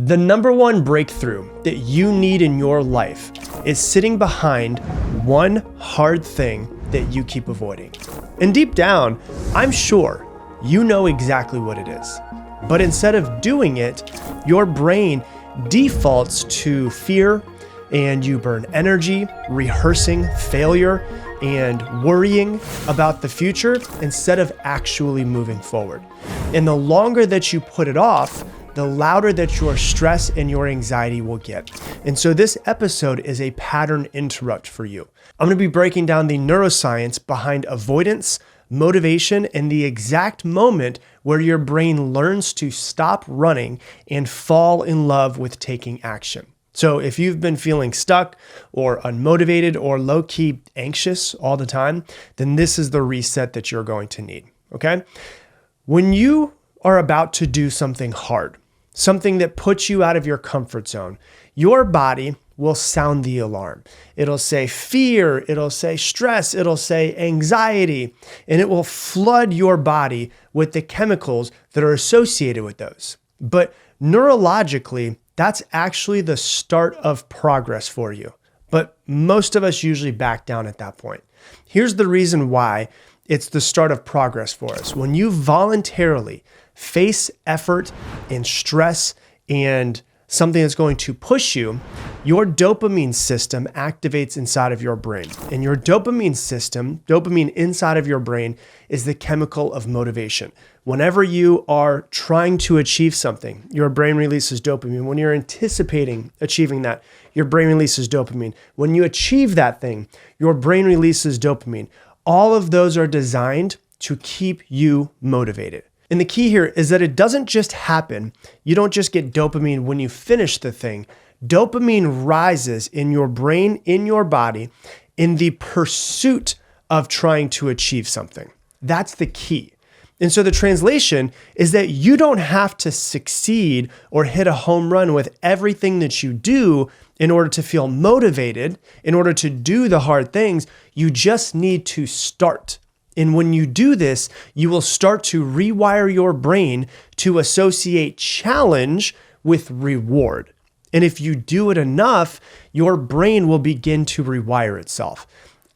The number one breakthrough that you need in your life is sitting behind one hard thing that you keep avoiding. And deep down, I'm sure you know exactly what it is. But instead of doing it, your brain defaults to fear and you burn energy rehearsing failure and worrying about the future instead of actually moving forward. And the longer that you put it off, the louder that your stress and your anxiety will get. And so this episode is a pattern interrupt for you. I'm going to be breaking down the neuroscience behind avoidance, motivation, and the exact moment where your brain learns to stop running and fall in love with taking action. So if you've been feeling stuck or unmotivated or low-key anxious all the time, then this is the reset that you're going to need, okay? When you are about to do something hard, something that puts you out of your comfort zone, your body will sound the alarm. It'll say fear, it'll say stress, it'll say anxiety, and it will flood your body with the chemicals that are associated with those. But neurologically, that's actually the start of progress for you. But most of us usually back down at that point. Here's the reason why it's the start of progress for us. When you voluntarily face effort and stress and something that's going to push you, your dopamine system activates inside of your brain. And your dopamine system, dopamine inside of your brain, is the chemical of motivation. Whenever you are trying to achieve something, your brain releases dopamine. When you're anticipating achieving that, your brain releases dopamine. When you achieve that thing, your brain releases dopamine. All of those are designed to keep you motivated. And the key here is that it doesn't just happen. You don't just get dopamine when you finish the thing. Dopamine rises in your brain, in your body, in the pursuit of trying to achieve something. That's the key. And so the translation is that you don't have to succeed or hit a home run with everything that you do in order to feel motivated, in order to do the hard things. You just need to start. And when you do this, you will start to rewire your brain to associate challenge with reward. And if you do it enough, your brain will begin to rewire itself.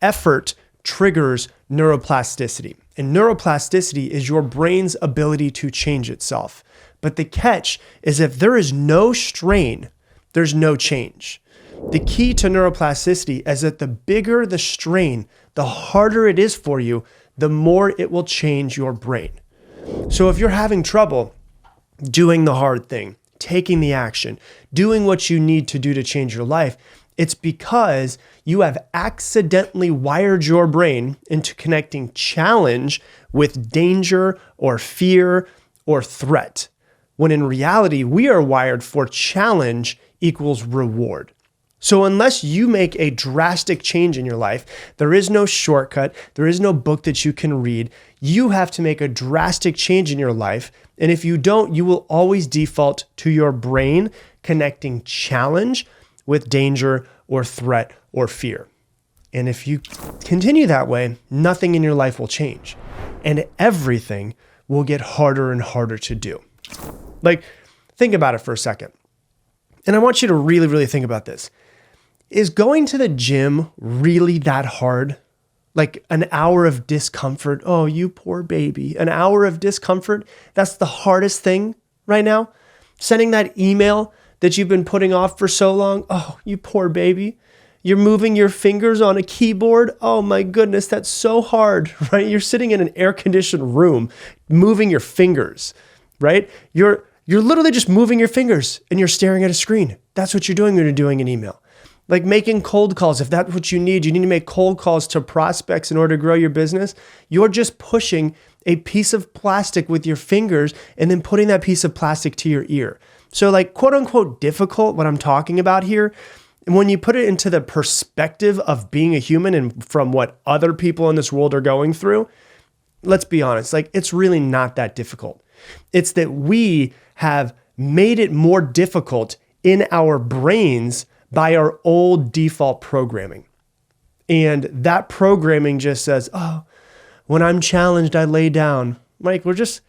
Effort triggers neuroplasticity. And neuroplasticity is your brain's ability to change itself. But the catch is if there is no strain, there's no change. The key to neuroplasticity is that the bigger the strain, the harder it is for you, the more it will change your brain. So if you're having trouble doing the hard thing, taking the action, doing what you need to do to change your life, it's because you have accidentally wired your brain into connecting challenge with danger or fear or threat, when in reality, we are wired for challenge equals reward. So unless you make a drastic change in your life, there is no shortcut, there is no book that you can read. You have to make a drastic change in your life. And if you don't, you will always default to your brain connecting challenge with danger or threat or fear. And if you continue that way, nothing in your life will change. And everything will get harder and harder to do. Like, think about it for a second. And I want you to really, really think about this. Is going to the gym really that hard? Like an hour of discomfort? Oh, you poor baby. An hour of discomfort? That's the hardest thing right now? Sending that email that you've been putting off for so long? Oh, you poor baby. You're moving your fingers on a keyboard? Oh my goodness, that's so hard, right? You're sitting in an air-conditioned room, moving your fingers, right? You're literally just moving your fingers and you're staring at a screen. That's what you're doing when you're doing an email. Like making cold calls, if that's what you need to make cold calls to prospects in order to grow your business. You're just pushing a piece of plastic with your fingers and then putting that piece of plastic to your ear. So like quote unquote difficult, what I'm talking about here, and when you put it into the perspective of being a human and from what other people in this world are going through, let's be honest, like it's really not that difficult. It's that we have made it more difficult in our brains by our old default programming. And that programming just says, oh, when I'm challenged, I lay down. Like, we're just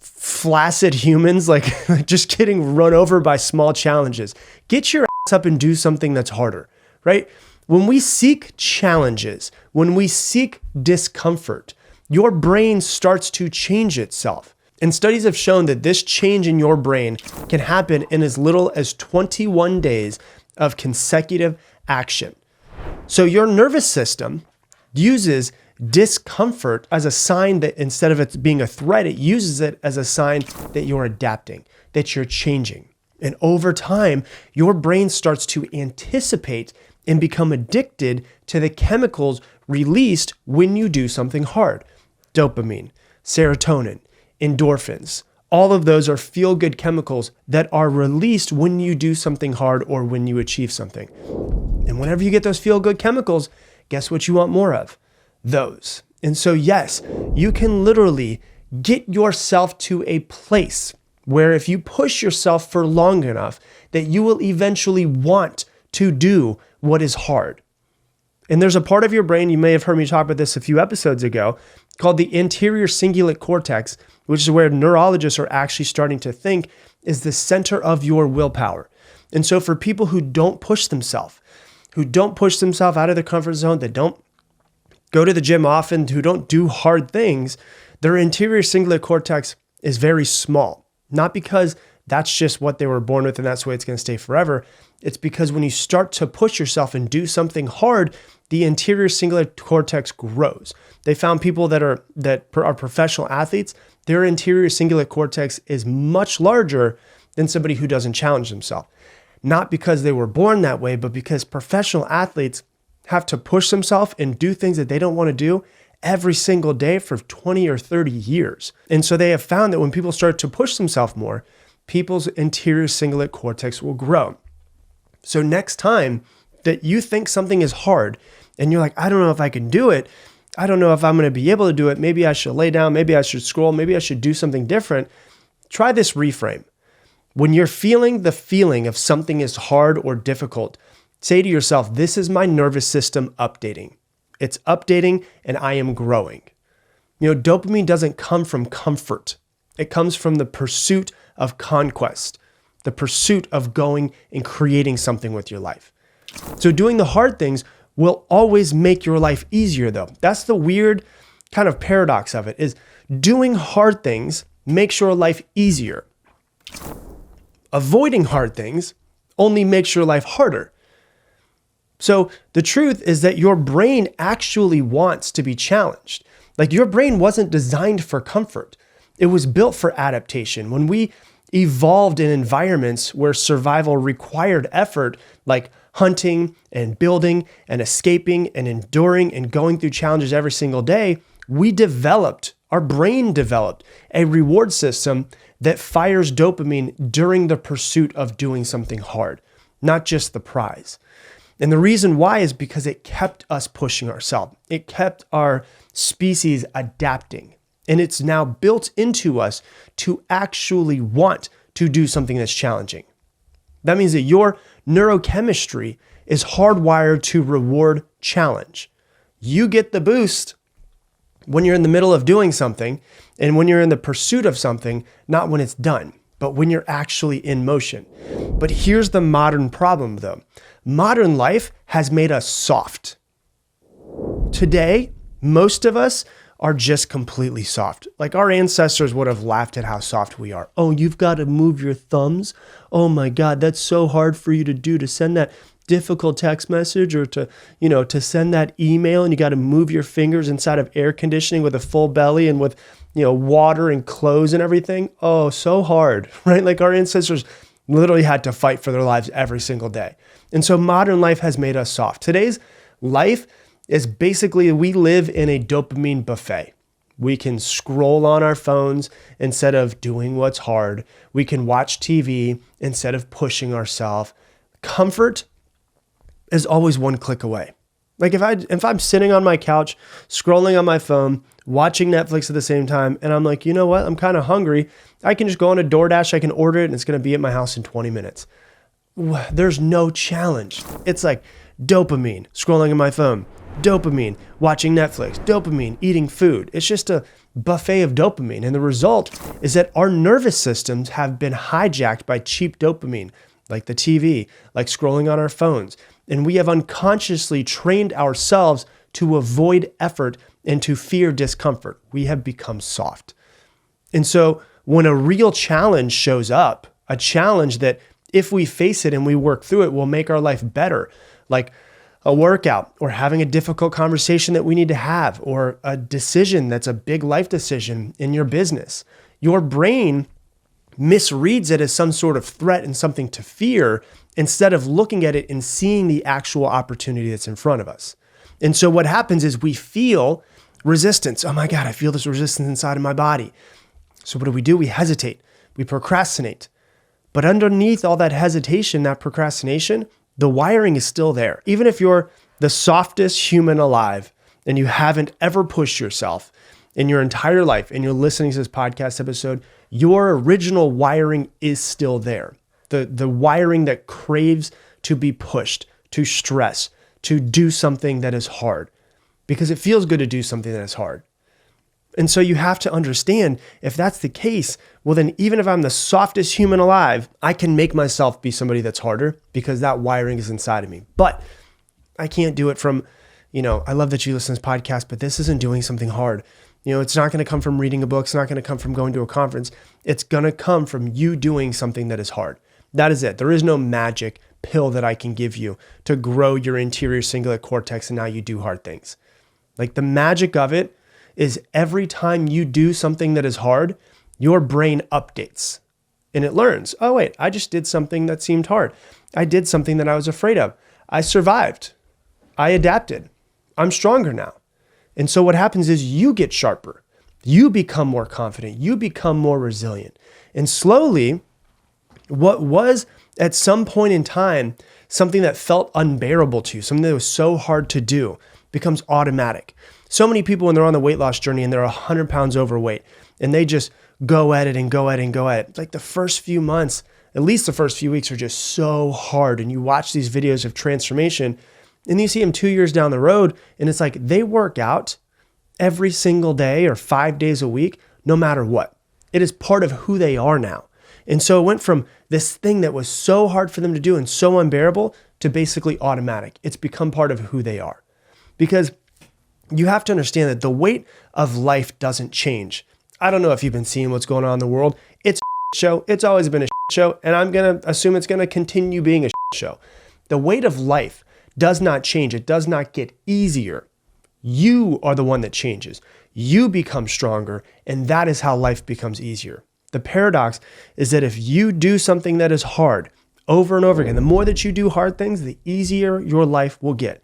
flaccid humans, like just getting run over by small challenges. Get your ass up and do something that's harder, right? When we seek challenges, when we seek discomfort, your brain starts to change itself. And studies have shown that this change in your brain can happen in as little as 21 days of consecutive action. So your nervous system uses discomfort as a sign that instead of it being a threat, it uses it as a sign that you're adapting, that you're changing. And over time, your brain starts to anticipate and become addicted to the chemicals released when you do something hard. Dopamine, serotonin, endorphins. All of those are feel-good chemicals that are released when you do something hard or when you achieve something. And whenever you get those feel-good chemicals, guess what you want more of? Those. And so yes, you can literally get yourself to a place where if you push yourself for long enough, that you will eventually want to do what is hard. And there's a part of your brain, you may have heard me talk about this a few episodes ago, called the anterior cingulate cortex, which is where neurologists are actually starting to think is the center of your willpower. And so for people who don't push themselves out of their comfort zone, that don't go to the gym often, who don't do hard things, their anterior cingulate cortex is very small. Not because that's just what they were born with and that's the way it's going to stay forever. It's because when you start to push yourself and do something hard, the anterior cingulate cortex grows. They found people that are professional athletes, their anterior cingulate cortex is much larger than somebody who doesn't challenge themselves. Not because they were born that way, but because professional athletes have to push themselves and do things that they don't want to do every single day for 20 or 30 years. And so they have found that when people start to push themselves more, people's anterior cingulate cortex will grow. So next time that you think something is hard and you're like, I don't know if I can do it. I don't know if I'm going to be able to do it. Maybe I should lay down. Maybe I should scroll. Maybe I should do something different. Try this reframe. When you're feeling the feeling of something is hard or difficult, say to yourself, this is my nervous system updating. It's updating and I am growing. Dopamine doesn't come from comfort. It comes from the pursuit of conquest, the pursuit of going and creating something with your life. So doing the hard things will always make your life easier though. That's the weird kind of paradox of it, is doing hard things makes your life easier. Avoiding hard things only makes your life harder. So the truth is that your brain actually wants to be challenged. Like your brain wasn't designed for comfort. It was built for adaptation. When we evolved in environments where survival required effort, like hunting and building and escaping and enduring and going through challenges every single day, our brain developed a reward system that fires dopamine during the pursuit of doing something hard, not just the prize. And the reason why is because it kept us pushing ourselves. It kept our species adapting. And it's now built into us to actually want to do something that's challenging. That means that your neurochemistry is hardwired to reward challenge. You get the boost when you're in the middle of doing something and when you're in the pursuit of something, not when it's done, but when you're actually in motion. But here's the modern problem though. Modern life has made us soft. Today, most of us are just completely soft. Like our ancestors would have laughed at how soft we are. Oh, you've got to move your thumbs. Oh my God, that's so hard for you to do, to send that difficult text message or to send that email, and you got to move your fingers inside of air conditioning with a full belly and with, water and clothes and everything. Oh, so hard, right? Like our ancestors literally had to fight for their lives every single day. And so modern life has made us soft. Today's life is basically, we live in a dopamine buffet. We can scroll on our phones instead of doing what's hard. We can watch TV instead of pushing ourselves. Comfort is always one click away. Like if I'm sitting on my couch, scrolling on my phone, watching Netflix at the same time, and I'm like, you know what? I'm kind of hungry. I can just go on a DoorDash, I can order it, and it's going to be at my house in 20 minutes. There's no challenge. It's like dopamine, scrolling on my phone, Dopamine, watching Netflix. Dopamine, eating food. It's just a buffet of dopamine. And the result is that our nervous systems have been hijacked by cheap dopamine, like the TV, like scrolling on our phones. And we have unconsciously trained ourselves to avoid effort and to fear discomfort. We have become soft. And so when a real challenge shows up, a challenge that if we face it and we work through it will make our life better, like a workout or having a difficult conversation that we need to have, or a decision that's a big life decision in your business, your brain misreads it as some sort of threat and something to fear instead of looking at it and seeing the actual opportunity that's in front of us. And so what happens is we feel resistance. Oh my God, I feel this resistance inside of my body. So what do? We hesitate. We procrastinate. But underneath all that hesitation, that procrastination, the wiring is still there. Even if you're the softest human alive and you haven't ever pushed yourself in your entire life and you're listening to this podcast episode, your original wiring is still there. The wiring that craves to be pushed, to stress, to do something that is hard, because it feels good to do something that is hard. And so you have to understand, if that's the case, well then even if I'm the softest human alive, I can make myself be somebody that's harder because that wiring is inside of me. But I can't do it from, I love that you listen to this podcast, but this isn't doing something hard. It's not going to come from reading a book. It's not going to come from going to a conference. It's going to come from you doing something that is hard. That is it. There is no magic pill that I can give you to grow your interior cingulate cortex and now you do hard things. Like, the magic of it is every time you do something that is hard, your brain updates and it learns, oh wait, I just did something that seemed hard. I did something that I was afraid of. I survived. I adapted. I'm stronger now. And so what happens is you get sharper. You become more confident. You become more resilient. And slowly, what was at some point in time something that felt unbearable to you, something that was so hard to do, becomes automatic. So many people, when they're on the weight loss journey and they're 100 pounds overweight and they just go at it and go at it and go at it. It's like the first few months, at least the first few weeks, are just so hard. And you watch these videos of transformation and you see them 2 years down the road and it's like they work out every single day or 5 days a week, no matter what. It is part of who they are now. And so it went from this thing that was so hard for them to do and so unbearable to basically automatic. It's become part of who they are. Because you have to understand that the weight of life doesn't change. I don't know if you've been seeing what's going on in the world. It's a show. It's always been a show. And I'm going to assume it's going to continue being a show. The weight of life does not change. It does not get easier. You are the one that changes. You become stronger. And that is how life becomes easier. The paradox is that if you do something that is hard over and over again, the more that you do hard things, the easier your life will get.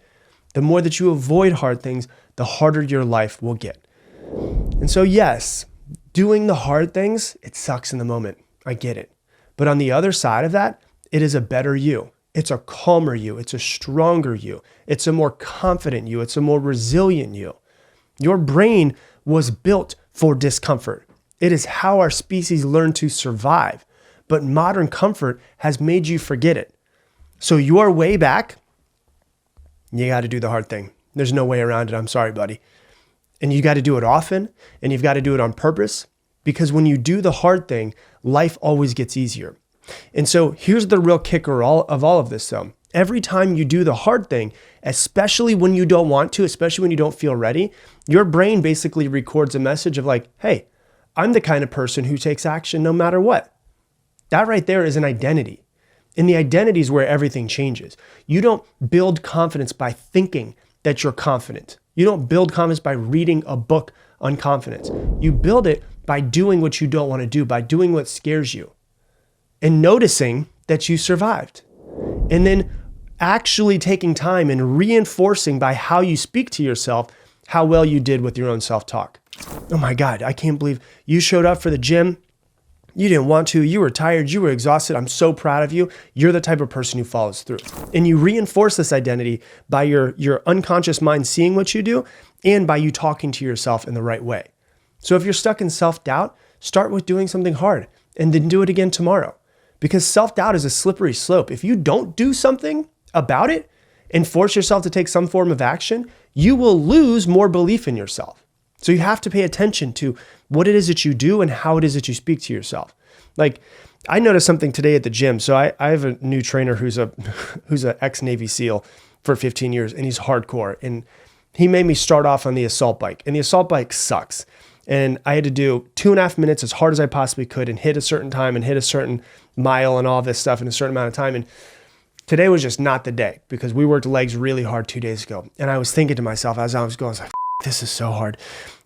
The more that you avoid hard things, the harder your life will get. And so yes, doing the hard things, it sucks in the moment. I get it. But on the other side of that, it is a better you. It's a calmer you. It's a stronger you. It's a more confident you. It's a more resilient you. Your brain was built for discomfort. It is how our species learned to survive. But modern comfort has made you forget it. So your way back, you got to do the hard thing. There's no way around it. I'm sorry, buddy. And you got to do it often, and you've got to do it on purpose, because when you do the hard thing, life always gets easier. And so here's the real kicker of all of this though. Every time you do the hard thing, especially when you don't want to, especially when you don't feel ready, your brain basically records a message of like, hey, I'm the kind of person who takes action no matter what. That right there is an identity. And the identity is where everything changes. You don't build confidence by thinking that you're confident. You don't build confidence by reading a book on confidence. You build it by doing what you don't want to do, by doing what scares you, and noticing that you survived. And then actually taking time and reinforcing by how you speak to yourself how well you did with your own self-talk. Oh my God, I can't believe you showed up for the gym. You didn't want to, you were tired, you were exhausted. I'm so proud of you. You're the type of person who follows through. And you reinforce this identity by your unconscious mind seeing what you do and by you talking to yourself in the right way. So if you're stuck in self-doubt, start with doing something hard and then do it again tomorrow. Because self-doubt is a slippery slope. If you don't do something about it, and force yourself to take some form of action, you will lose more belief in yourself. So you have to pay attention to what it is that you do and how it is that you speak to yourself. Like, I noticed something today at the gym. So I have a new trainer who's a ex-Navy SEAL for 15 years, and he's hardcore. And he made me start off on the assault bike, and the assault bike sucks. And I had to do 2.5 minutes as hard as I possibly could and hit a certain time and hit a certain mile and all this stuff in a certain amount of time. And today was just not the day because we worked legs really hard 2 days ago. And I was thinking to myself as I was going, I was like, this is so hard.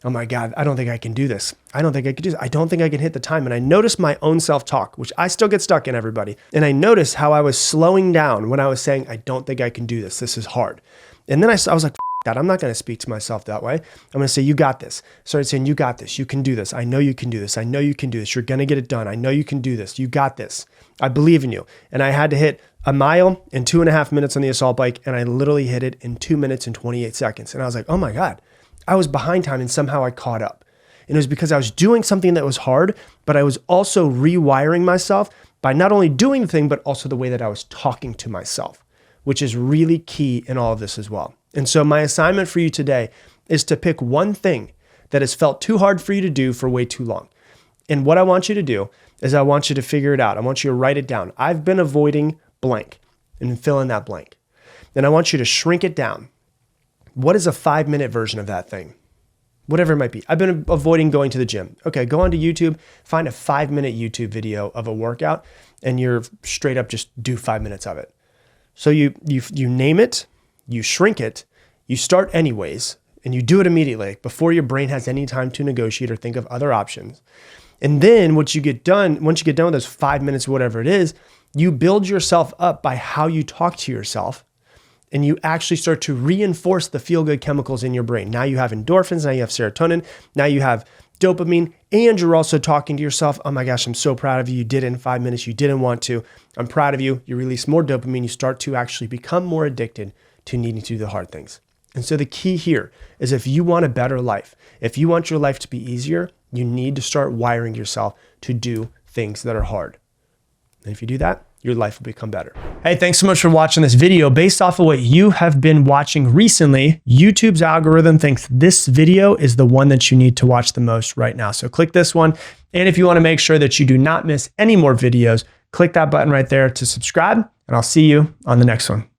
Oh my God, I don't think I can do this. I don't think I can do this. I don't think I can hit the time. And I noticed my own self-talk, which I still get stuck in, everybody. And I noticed how I was slowing down when I was saying, I don't think I can do this. This is hard. And then I was like, that. I'm not going to speak to myself that way. I'm going to say, you got this. Started saying, you got this. You can do this. I know you can do this. I know you can do this. You're going to get it done. I know you can do this. You got this. I believe in you. And I had to hit a mile in 2.5 minutes on the assault bike. And I literally hit it in 2 minutes and 28 seconds. And I was like, oh my God, I was behind time and somehow I caught up. And it was because I was doing something that was hard, but I was also rewiring myself by not only doing the thing, but also the way that I was talking to myself, which is really key in all of this as well. And so my assignment for you today is to pick one thing that has felt too hard for you to do for way too long. And what I want you to do is I want you to figure it out. I want you to write it down. I've been avoiding blank and fill in that blank. Then I want you to shrink it down. What is a 5-minute version of that thing? Whatever it might be. I've been avoiding going to the gym. Okay, go onto YouTube, find a 5-minute YouTube video of a workout, and you're straight up just do 5 minutes of it. So you name it, you shrink it, you start anyways, and you do it immediately before your brain has any time to negotiate or think of other options. And then once you get done with those 5 minutes, whatever it is, you build yourself up by how you talk to yourself, and you actually start to reinforce the feel-good chemicals in your brain. Now you have endorphins, now you have serotonin, now you have dopamine, and you're also talking to yourself, oh my gosh, I'm so proud of you. You did it in 5 minutes. You didn't want to. I'm proud of you. You release more dopamine. You start to actually become more addicted to needing to do the hard things. And so the key here is if you want a better life, if you want your life to be easier, you need to start wiring yourself to do things that are hard. And if you do that, your life will become better. Hey, thanks so much for watching this video. Based off of what you have been watching recently, YouTube's algorithm thinks this video is the one that you need to watch the most right now. So click this one. And if you want to make sure that you do not miss any more videos, click that button right there to subscribe, and I'll see you on the next one.